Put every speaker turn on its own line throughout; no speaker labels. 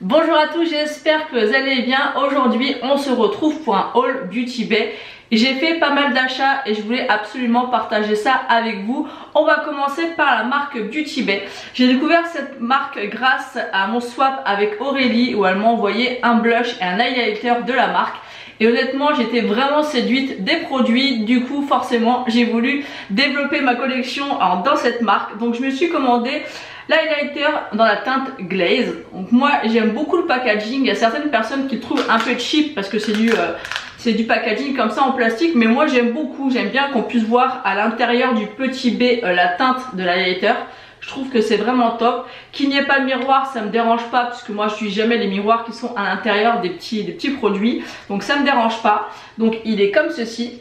Bonjour à tous, j'espère que vous allez bien. Aujourd'hui on se retrouve pour un haul Beauty Bay. J'ai fait pas mal d'achats et je voulais absolument partager ça avec vous. On va commencer par la marque Beauty Bay. J'ai découvert cette marque grâce à mon swap avec Aurélie où elle m'a envoyé un blush et un highlighter de la marque. Et honnêtement j'étais vraiment séduite des produits, du coup forcément j'ai voulu développer ma collection dans cette marque. Donc je me suis commandé l'highlighter dans la teinte glaze. Donc moi j'aime beaucoup le packaging. Il y a certaines personnes qui le trouvent un peu cheap parce que c'est du packaging comme ça en plastique, mais moi j'aime beaucoup, j'aime bien qu'on puisse voir à l'intérieur du petit B la teinte de l'highlighter. Je trouve que c'est vraiment top. Qu'il n'y ait pas de miroir, ça me dérange pas puisque moi je suis jamais les miroirs qui sont à l'intérieur des petits produits, donc ça me dérange pas. Donc il est comme ceci.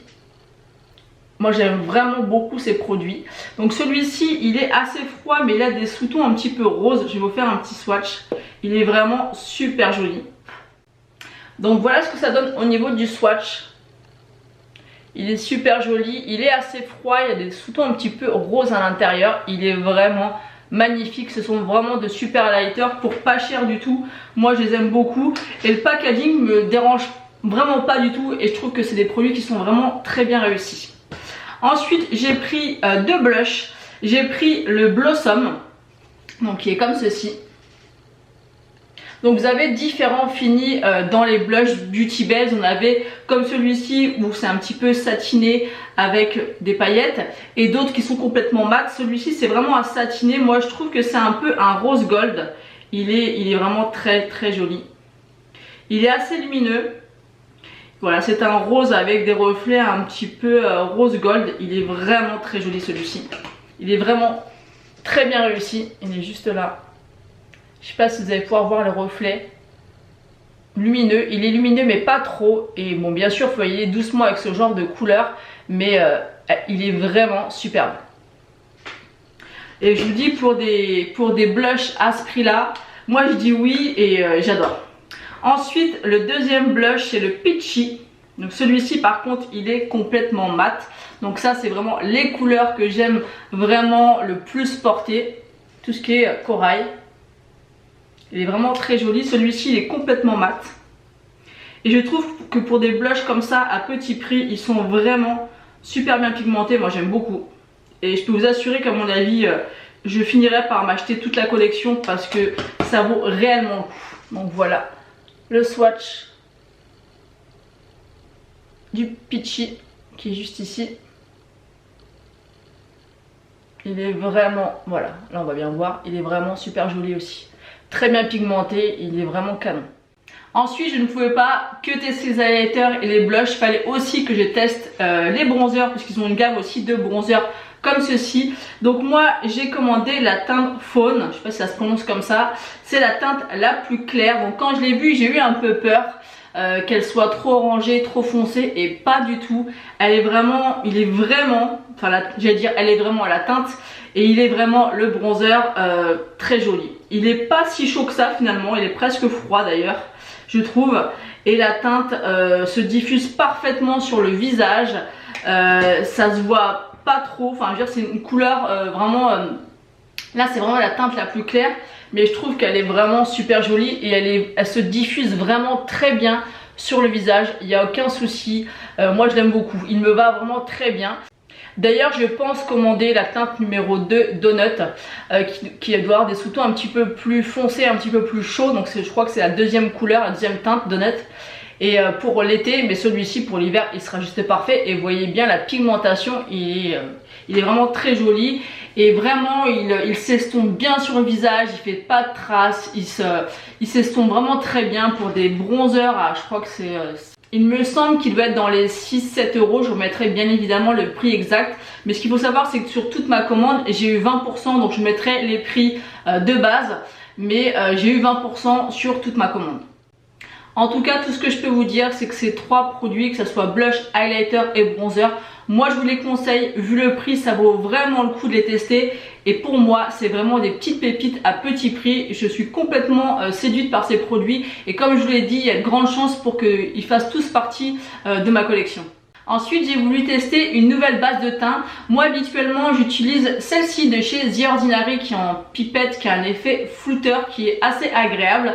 Moi j'aime vraiment beaucoup ces produits. Donc celui-ci il est assez froid mais il a des sous-tons un petit peu roses. Je vais vous faire un petit swatch. Il est vraiment super joli. Donc voilà ce que ça donne au niveau du swatch. Il est super joli, il est assez froid, il y a des sous-tons un petit peu roses à l'intérieur. Il est vraiment magnifique, ce sont vraiment de super highlighters pour pas cher du tout. Moi je les aime beaucoup et le packaging me dérange vraiment pas du tout et je trouve que c'est des produits qui sont vraiment très bien réussis. Ensuite j'ai pris deux blushs. J'ai pris le Blossom, donc qui est comme ceci. Donc vous avez différents finis dans les blushs Beauty Bay. On avait comme celui-ci où c'est un petit peu satiné avec des paillettes et d'autres qui sont complètement mat. Celui-ci c'est vraiment un satiné. Moi je trouve que c'est un peu un rose gold. Il est vraiment très joli. Il est assez lumineux. Voilà, c'est un rose avec des reflets un petit peu rose gold. Il est vraiment très joli celui-ci. Il est vraiment très bien réussi. Il est juste là. Je sais pas si vous allez pouvoir voir les reflets lumineux. Il est lumineux mais pas trop. Et bon bien sûr il faut y aller doucement avec ce genre de couleur. Mais il est vraiment superbe. Et je vous dis pour des blushs à ce prix là, moi je dis oui et j'adore. Ensuite le deuxième blush c'est le Peachy. Donc celui-ci par contre il est complètement mat. Donc ça c'est vraiment les couleurs que j'aime vraiment le plus porter. Tout ce qui est corail. Il est vraiment très joli. Celui-ci il est complètement mat. Et je trouve que pour des blushs comme ça à petit prix, ils sont vraiment super bien pigmentés. Moi j'aime beaucoup. Et je peux vous assurer qu'à mon avis, je finirai par m'acheter toute la collection parce que ça vaut réellement le coup. Donc voilà le swatch du Peachy qui est juste ici. Il est vraiment, voilà, là on va bien voir, il est vraiment super joli aussi. Très bien pigmenté, il est vraiment canon. Ensuite je ne pouvais pas que tester les highlighters et les blushs, il fallait aussi que je teste les bronzers parce qu'ils ont une gamme aussi de bronzers comme ceci. Donc moi j'ai commandé la teinte Faune, je ne sais pas si ça se prononce comme ça, c'est la teinte la plus claire. Donc quand je l'ai vue j'ai eu un peu peur qu'elle soit trop orangée, trop foncée et pas du tout. Elle est vraiment, il est vraiment, enfin j'allais dire elle est vraiment à la teinte. Et il est vraiment le bronzer très joli. Il n'est pas si chaud que ça finalement, il est presque froid d'ailleurs, je trouve. Et la teinte se diffuse parfaitement sur le visage. Ça se voit pas trop, enfin je veux dire c'est une couleur vraiment... là c'est vraiment la teinte la plus claire. Mais je trouve qu'elle est vraiment super jolie et elle se diffuse vraiment très bien sur le visage. Il n'y a aucun souci. Moi je l'aime beaucoup, il me va vraiment très bien. D'ailleurs je pense commander la teinte numéro 2 Donut qui doit avoir des sous-tons un petit peu plus foncés, un petit peu plus chauds. Donc je crois que c'est la deuxième couleur, la deuxième teinte Donut. Et pour l'été, mais celui-ci pour l'hiver il sera juste parfait. Et vous voyez bien la pigmentation, il est vraiment très joli. Et vraiment il s'estompe bien sur le visage, il fait pas de traces, il s'estompe vraiment très bien pour des bronzers. Je crois que c'est... il me semble qu'il doit être dans les 6-7 euros. Je vous mettrai bien évidemment le prix exact. Mais ce qu'il faut savoir c'est que sur toute ma commande j'ai eu 20%. Donc je mettrai les prix de base. Mais j'ai eu 20% sur toute ma commande. En tout cas tout ce que je peux vous dire c'est que ces trois produits, que ce soit blush, highlighter et bronzer, moi je vous les conseille. Vu le prix ça vaut vraiment le coup de les tester. Et pour moi c'est vraiment des petites pépites à petit prix. Je suis complètement séduite par ces produits. Et comme je vous l'ai dit, il y a de grandes chances pour qu'ils fassent tous partie de ma collection. Ensuite j'ai voulu tester une nouvelle base de teint. Moi habituellement j'utilise celle-ci de chez The Ordinary qui est en pipette, qui a un effet flouteur qui est assez agréable.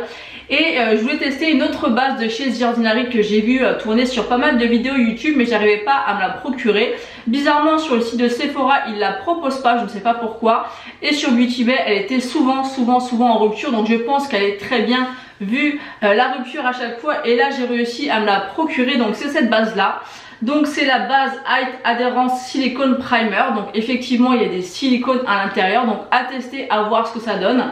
Et je voulais tester une autre base de chez The Ordinary que j'ai vu tourner sur pas mal de vidéos YouTube, mais j'arrivais pas à me la procurer. Bizarrement sur le site de Sephora ils la proposent pas, je ne sais pas pourquoi. Et sur Beauty Bay elle était souvent en rupture, donc je pense qu'elle est très bien vu la rupture à chaque fois. Et là j'ai réussi à me la procurer, donc c'est cette base là. Donc c'est la base Height Adherence Silicone Primer. Donc effectivement il y a des silicones à l'intérieur, donc à tester, à voir ce que ça donne.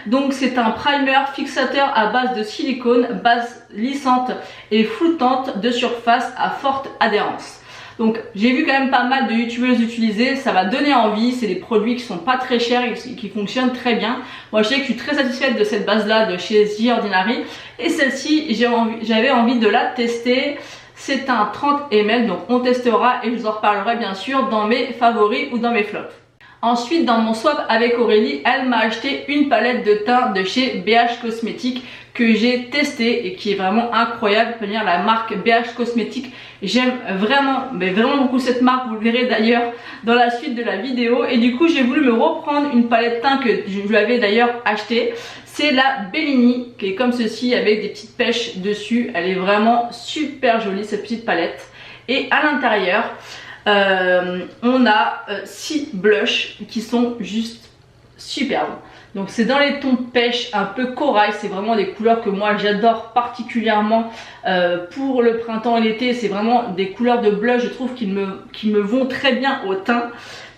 Donc c'est un primer fixateur à base de silicone, base lissante et flottante de surface à forte adhérence. Donc j'ai vu quand même pas mal de youtubeuses l'utiliser, ça va donner envie, c'est des produits qui sont pas très chers et qui fonctionnent très bien. Moi je sais que je suis très satisfaite de cette base là de chez The Ordinary. Et celle-ci j'avais envie de la tester. C'est un 30 ml, donc on testera et je vous en reparlerai bien sûr dans mes favoris ou dans mes flops. Ensuite, dans mon swap avec Aurélie, elle m'a acheté une palette de teint de chez BH Cosmetics que j'ai testé et qui est vraiment incroyable. Venir la marque BH Cosmetics, j'aime vraiment, mais vraiment beaucoup cette marque, vous le verrez d'ailleurs dans la suite de la vidéo. Et du coup, j'ai voulu me reprendre une palette teint que je lui avais d'ailleurs achetée. C'est la Bellini qui est comme ceci avec des petites pêches dessus. Elle est vraiment super jolie cette petite palette. Et à l'intérieur, on a 6 blushs qui sont juste superbes. Donc c'est dans les tons pêche, un peu corail, c'est vraiment des couleurs que moi j'adore particulièrement pour le printemps et l'été. C'est vraiment des couleurs de blush, je trouve qui me vont très bien au teint.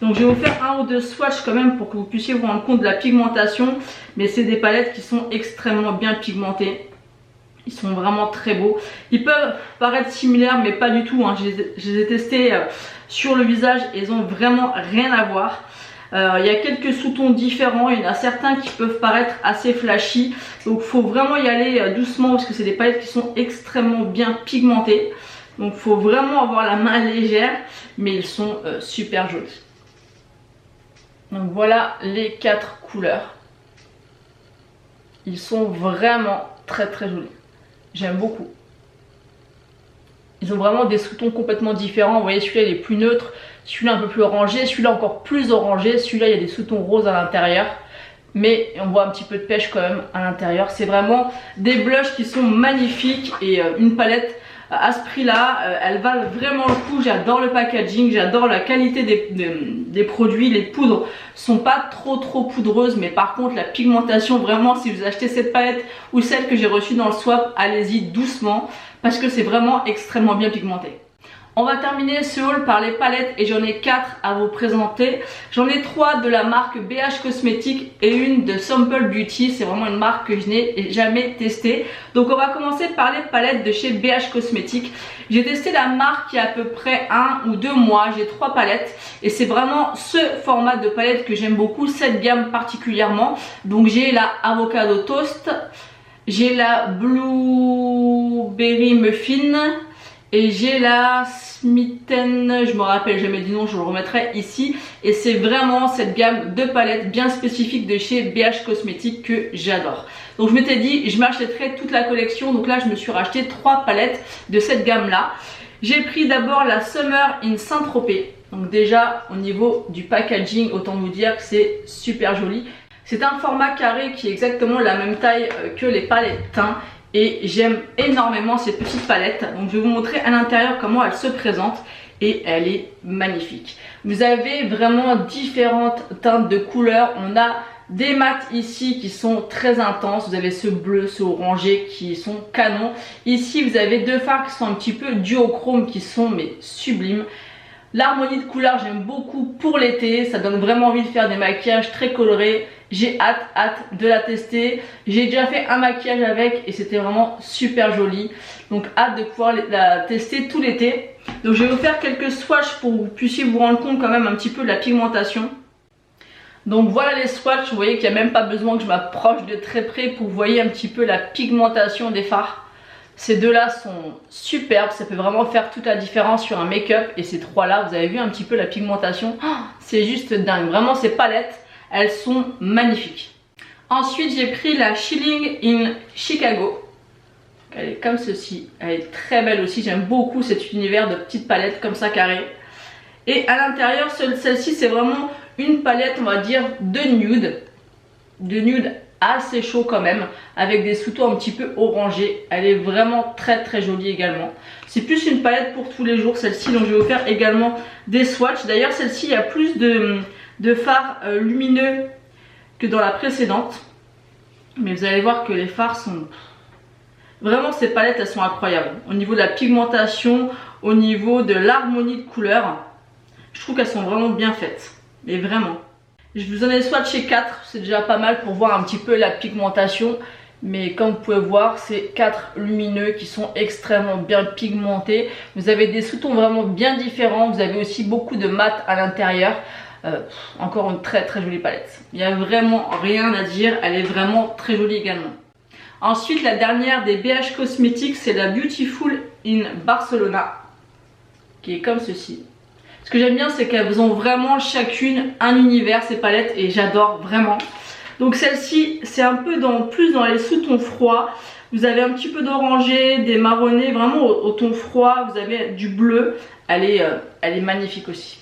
Donc je vais vous faire un ou deux swatchs quand même pour que vous puissiez vous rendre compte de la pigmentation. Mais c'est des palettes qui sont extrêmement bien pigmentées. Ils sont vraiment très beaux. Ils peuvent paraître similaires mais pas du tout, hein. Je les ai testés sur le visage et ils ont vraiment rien à voir. Il y a quelques sous-tons différents, il y en a certains qui peuvent paraître assez flashy. Donc il faut vraiment y aller doucement parce que c'est des palettes qui sont extrêmement bien pigmentées. Donc il faut vraiment avoir la main légère, mais ils sont super jolis. Donc voilà les 4 couleurs. Ils sont vraiment très jolis. J'aime beaucoup. Ils ont vraiment des sous-tons complètement différents. Vous voyez, celui-là il est plus neutre, celui-là un peu plus orangé, celui-là encore plus orangé, celui-là il y a des sous-tons roses à l'intérieur. Mais on voit un petit peu de pêche quand même à l'intérieur. C'est vraiment des blushs qui sont magnifiques et une palette à ce prix là, elle valent vraiment le coup. J'adore le packaging, j'adore la qualité des produits. Les poudres sont pas trop poudreuses, mais par contre la pigmentation, vraiment si vous achetez cette palette ou celle que j'ai reçue dans le swap, allez-y doucement parce que c'est vraiment extrêmement bien pigmenté. On va terminer ce haul par les palettes et j'en ai 4 à vous présenter. J'en ai 3 de la marque BH Cosmetics et une de Sample Beauty. C'est vraiment une marque que je n'ai jamais testée. Donc on va commencer par les palettes de chez BH Cosmetics. J'ai testé la marque il y a à peu près 1 ou 2 mois. J'ai 3 palettes et c'est vraiment ce format de palette que j'aime beaucoup, cette gamme particulièrement. Donc j'ai la Avocado Toast, j'ai la Blueberry Muffin et j'ai la Smitten, je me rappelle jamais du nom, je le remettrai ici. Et c'est vraiment cette gamme de palettes bien spécifique de chez BH Cosmetics que j'adore. Donc je m'étais dit, je m'achèterais toute la collection. Donc là, je me suis racheté 3 palettes de cette gamme là. J'ai pris d'abord la Summer in Saint-Tropez. Donc déjà, au niveau du packaging, autant vous dire que c'est super joli. C'est un format carré qui est exactement la même taille que les palettes teint. Et j'aime énormément cette petite palette. Donc je vais vous montrer à l'intérieur comment elle se présente. Et elle est magnifique. Vous avez vraiment différentes teintes de couleurs. On a des mats ici qui sont très intenses. Vous avez ce bleu, ce orangé qui sont canons. Ici vous avez 2 fards qui sont un petit peu duochrome qui sont mais sublimes. L'harmonie de couleurs j'aime beaucoup pour l'été, ça donne vraiment envie de faire des maquillages très colorés. J'ai hâte de la tester. J'ai déjà fait un maquillage avec et c'était vraiment super joli. Donc hâte de pouvoir la tester tout l'été. Donc je vais vous faire quelques swatchs pour que vous puissiez vous rendre compte quand même un petit peu de la pigmentation. Donc voilà les swatchs, vous voyez qu'il n'y a même pas besoin que je m'approche de très près pour que vous voyez un petit peu la pigmentation des fards. Ces deux là sont superbes, ça peut vraiment faire toute la différence sur un make-up. Et ces 3 là, vous avez vu un petit peu la pigmentation, c'est juste dingue. Vraiment ces palettes, elles sont magnifiques. Ensuite j'ai pris la Chilling in Chicago. Elle est comme ceci, elle est très belle aussi, j'aime beaucoup cet univers de petites palettes comme ça carrées. Et à l'intérieur, celle-ci c'est vraiment une palette on va dire de nude assez chaud quand même, avec des sous-tons un petit peu orangés. Elle est vraiment très jolie également. C'est plus une palette pour tous les jours celle-ci, donc je vais vous faire également des swatchs. D'ailleurs celle-ci, il y a plus de fards lumineux que dans la précédente. Mais vous allez voir que les fards sont... Vraiment ces palettes elles sont incroyables. Au niveau de la pigmentation, au niveau de l'harmonie de couleurs, je trouve qu'elles sont vraiment bien faites. Mais vraiment. Je vous en ai swatché 4, c'est déjà pas mal pour voir un petit peu la pigmentation. Mais comme vous pouvez voir, c'est 4 lumineux qui sont extrêmement bien pigmentés. Vous avez des sous-tons vraiment bien différents. Vous avez aussi beaucoup de mat à l'intérieur. Encore une très jolie palette. Il n'y a vraiment rien à dire, elle est vraiment très jolie également. Ensuite, la dernière des BH Cosmetics, c'est la Beautiful in Barcelona, qui est comme ceci. Ce que j'aime bien, c'est qu'elles ont vraiment chacune un univers, ces palettes, et j'adore vraiment. Donc celle-ci, c'est un peu plus dans les sous-tons froids. Vous avez un petit peu d'orangé, des marronnés, vraiment au ton froid. Vous avez du bleu, elle est magnifique aussi.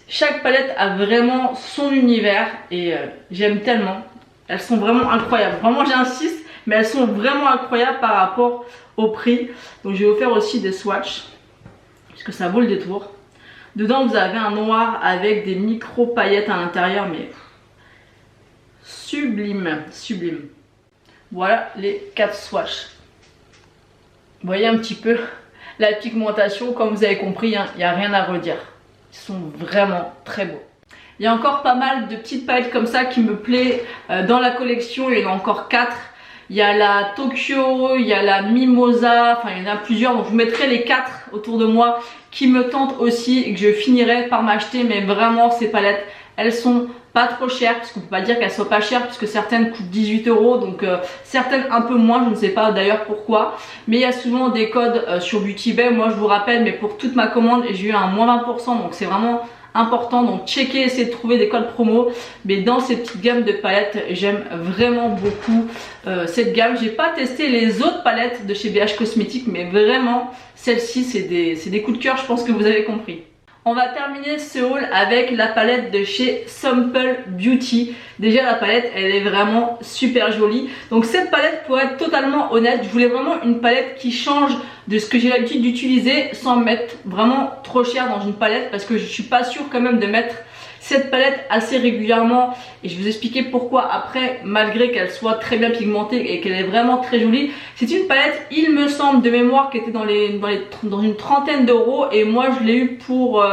Chaque palette a vraiment son univers et j'aime tellement. Elles sont vraiment incroyables. Vraiment j'insiste, mais elles sont vraiment incroyables par rapport au prix. Donc je vais vous faire aussi des swatchs, puisque ça vaut le détour. Dedans vous avez un noir avec des micro paillettes à l'intérieur, mais sublime, sublime. Voilà les 4 swatchs. Vous voyez un petit peu la pigmentation, comme vous avez compris, il n'y a rien à redire. Ils sont vraiment très beaux. Il y a encore pas mal de petites palettes comme ça qui me plaît dans la collection. Il y en a encore 4. Il y a la Tokyo, il y a la Mimosa, enfin il y en a plusieurs. Donc je vous mettrai les 4 autour de moi qui me tentent aussi et que je finirai par m'acheter. Mais vraiment ces palettes, elles sont pas trop chères, parce qu'on peut pas dire qu'elles soient pas chères, puisque certaines coûtent 18 €, donc certaines un peu moins, je ne sais pas d'ailleurs pourquoi. Mais il y a souvent des codes sur Beauty Bay. Moi je vous rappelle, mais pour toute ma commande, j'ai eu un moins 20%, donc c'est vraiment important. Donc checker, essayez de trouver des codes promo. Mais dans ces petites gammes de palettes, j'aime vraiment beaucoup cette gamme. J'ai pas testé les autres palettes de chez BH Cosmetics, mais vraiment celle-ci c'est des coups de cœur, je pense que vous avez compris. On va terminer ce haul avec la palette de chez Simple Beauty. Déjà la palette elle est vraiment super jolie. Donc cette palette, pour être totalement honnête, je voulais vraiment une palette qui change de ce que j'ai l'habitude d'utiliser sans mettre vraiment trop cher dans une palette, parce que je suis pas sûre quand même de mettre cette palette assez régulièrement, et je vais vous expliquer pourquoi après, malgré qu'elle soit très bien pigmentée et qu'elle est vraiment très jolie. C'est une palette, il me semble de mémoire, qui était dans une trentaine d'euros, et moi je l'ai eu pour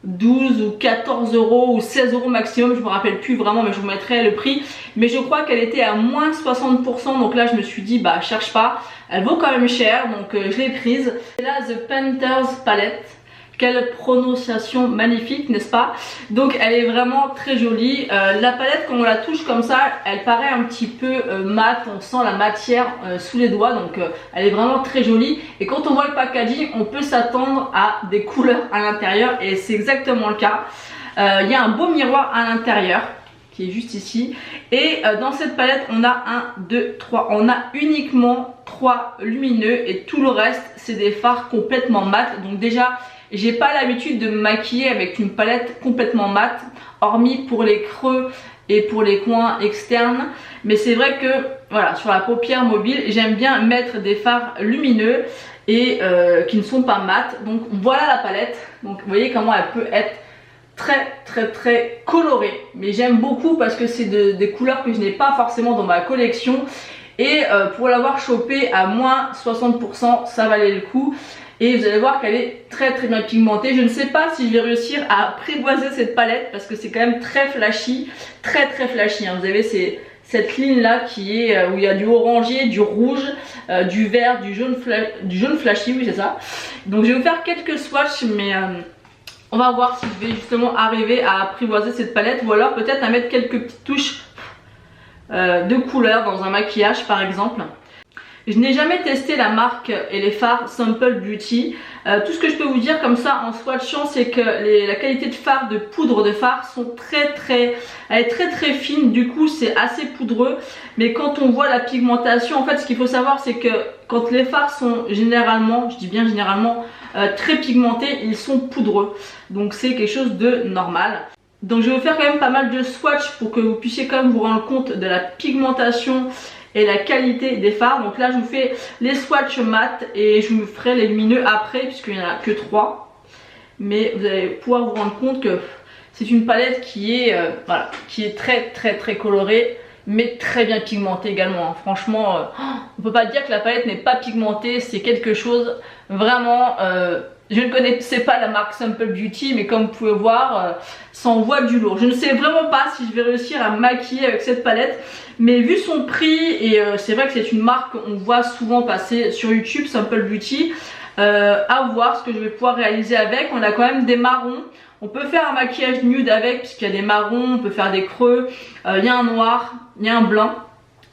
12 ou 14 € ou 16 € maximum, je me rappelle plus vraiment, mais je vous mettrai le prix. Mais je crois qu'elle était à moins 60%, donc là je me suis dit bah cherche pas, elle vaut quand même cher, donc je l'ai prise. C'est là The Painter's Palette. Quelle prononciation magnifique, n'est-ce pas? Donc elle est vraiment très jolie. La palette, quand on la touche comme ça, elle paraît un petit peu mate. On sent la matière sous les doigts, donc elle est vraiment très jolie. Et quand on voit le packaging, on peut s'attendre à des couleurs à l'intérieur, et c'est exactement le cas. Il y a un beau miroir à l'intérieur qui est juste ici, et dans cette palette on a 1, 2, 3, on a uniquement 3 lumineux, et tout le reste c'est des fards complètement mat. Donc déjà j'ai pas l'habitude de me maquiller avec une palette complètement mat, hormis pour les creux et pour les coins externes. Mais c'est vrai que voilà, sur la paupière mobile, j'aime bien mettre des fards lumineux et qui ne sont pas mat. Donc voilà la palette. Donc vous voyez comment elle peut être très colorée. Mais j'aime beaucoup parce que c'est des couleurs que je n'ai pas forcément dans ma collection. Et pour l'avoir chopé à moins 60%, ça valait le coup. Et vous allez voir qu'elle est très bien pigmentée. Je ne sais pas si je vais réussir à apprivoiser cette palette, parce que c'est quand même très flashy, très flashy, hein. Vous avez cette ligne là qui est où il y a du orangé, du rouge, du vert, du jaune flashy, oui c'est ça. Donc je vais vous faire quelques swatchs, mais on va voir si je vais justement arriver à apprivoiser cette palette, ou alors peut-être à mettre quelques petites touches de couleur dans un maquillage par exemple. Je n'ai jamais testé la marque et les fards Simple Beauty. Tout ce que je peux vous dire comme ça en swatchant, c'est que la qualité de fard, de poudre de fard sont elle est très fine, du coup c'est assez poudreux. Mais quand on voit la pigmentation, en fait ce qu'il faut savoir, c'est que quand les fards sont généralement, je dis bien généralement, très pigmentés, ils sont poudreux. Donc c'est quelque chose de normal. Donc je vais vous faire quand même pas mal de swatchs pour que vous puissiez quand même vous rendre compte de la pigmentation et la qualité des fards. Donc là je vous fais les swatchs mat et je vous ferai les lumineux après puisqu'il n'y en a que 3. Mais vous allez pouvoir vous rendre compte que c'est une palette qui est, voilà, qui est très colorée, mais très bien pigmentée également. Franchement, on peut pas dire que la palette n'est pas pigmentée, c'est quelque chose vraiment... je ne connaissais pas la marque Simple Beauty, mais comme vous pouvez voir, ça envoie du lourd. Je ne sais vraiment pas si je vais réussir à me maquiller avec cette palette, mais vu son prix, et c'est vrai que c'est une marque qu'on voit souvent passer sur YouTube, Simple Beauty, à voir ce que je vais pouvoir réaliser avec. On a quand même des marrons. On peut faire un maquillage nude avec puisqu'il y a des marrons, on peut faire des creux, il y a un noir, il y a un blanc,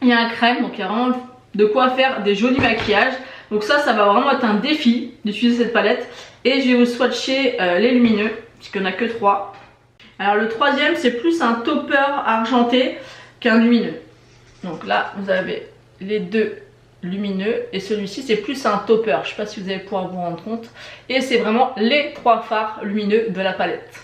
il y a un crème, donc il y a vraiment de quoi faire des jolis maquillages. Donc ça va vraiment être un défi d'utiliser cette palette. Et je vais vous swatcher les lumineux puisqu'il n'y en a que 3. Alors le troisième c'est plus un topper argenté qu'un lumineux. Donc là vous avez les deux lumineux et celui-ci c'est plus un topper, je sais pas si vous allez pouvoir vous rendre compte, et c'est vraiment les 3 fards lumineux de la palette.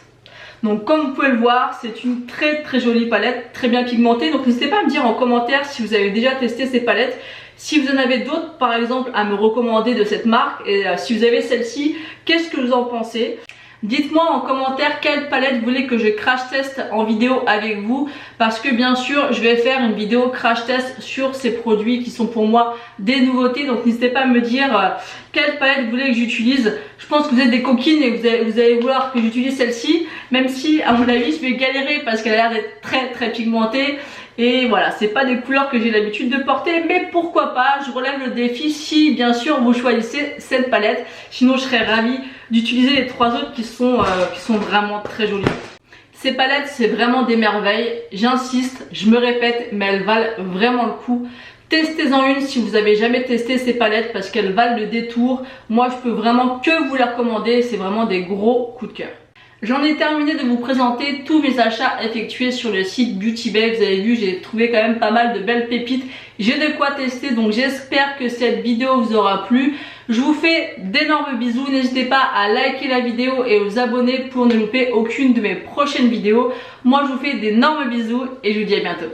Donc comme vous pouvez le voir, c'est une très jolie palette, très bien pigmentée. Donc n'hésitez pas à me dire en commentaire si vous avez déjà testé ces palettes, si vous en avez d'autres par exemple à me recommander de cette marque, et si vous avez celle-ci, qu'est-ce que vous en pensez? Dites-moi en commentaire quelle palette vous voulez que je crash test en vidéo avec vous, parce que bien sûr je vais faire une vidéo crash test sur ces produits qui sont pour moi des nouveautés. Donc n'hésitez pas à me dire quelle palette vous voulez que j'utilise. Je pense que vous êtes des coquines et vous allez vouloir que j'utilise celle-ci, même si à mon avis je vais galérer parce qu'elle a l'air d'être très pigmentée. Et voilà, c'est pas des couleurs que j'ai l'habitude de porter, mais pourquoi pas, je relève le défi si bien sûr vous choisissez cette palette. Sinon je serais ravie d'utiliser les 3 autres qui sont vraiment très jolies. Ces palettes c'est vraiment des merveilles, j'insiste, je me répète, mais elles valent vraiment le coup. Testez-en une si vous n'avez jamais testé ces palettes parce qu'elles valent le détour. Moi je peux vraiment que vous les recommander, c'est vraiment des gros coups de cœur. J'en ai terminé de vous présenter tous mes achats effectués sur le site Beauty Bay. Vous avez vu, j'ai trouvé quand même pas mal de belles pépites. J'ai de quoi tester, donc j'espère que cette vidéo vous aura plu. Je vous fais d'énormes bisous. N'hésitez pas à liker la vidéo et vous abonner pour ne louper aucune de mes prochaines vidéos. Moi, je vous fais d'énormes bisous et je vous dis à bientôt.